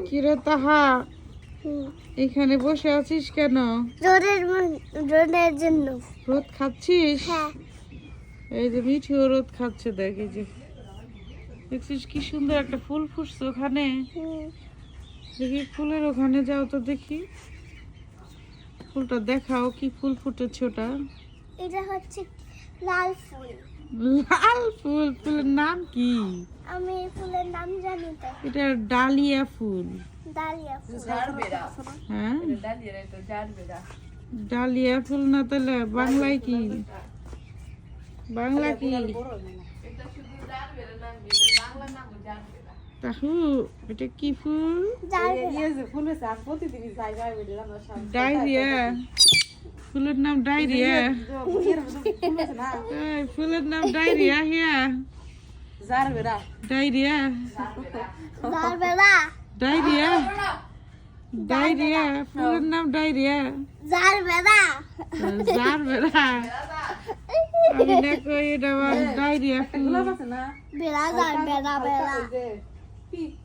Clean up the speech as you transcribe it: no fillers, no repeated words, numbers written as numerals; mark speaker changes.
Speaker 1: কিরে তাহা, এখানে বসে আছিস কেন?
Speaker 2: রোদের জন্য।
Speaker 1: রোদ খাচ্ছিস?
Speaker 2: হ্যাঁ।
Speaker 1: এই যে মিঠিও রোদ খাচ্ছে, দেখ এই যে দেখছিস কি সুন্দর একটা ফুল ফুটছে ওখানে। দেখি ফুলের ওখানে যাও তো, দেখি ফুলটা দেখাও, কি ফুল ফুটেছে ওটা?
Speaker 2: এটা হচ্ছে লাল ফুল।
Speaker 1: লাল ফুল? ফুলের নাম কি?
Speaker 2: আমি এই ফুলের নাম জানি তো।
Speaker 1: এটা ডালিয়া ফুল।
Speaker 2: ডালিয়া ফুল।
Speaker 1: হ্যাঁ, ডালিয়া ফুল না, তাহলে বাংলায় কি? বাংলা কি? তাহু এটা কি ফুল? ডায়রিয়া। ফুলের নাম ডায়রিয়া? এই, ফুলের নাম ডায়রিয়া হিয়া? ডায়রিয়া?
Speaker 2: জারবেরা।
Speaker 1: ডায়রিয়া? ডায়রিয়া? ফুলের নাম ডায়রিয়া?
Speaker 2: জারবেরা।
Speaker 1: জারবেরা? আমি দেখো এটা ডায়রিয়া ফুল।
Speaker 2: বেড়া জারবেরা বেড়া।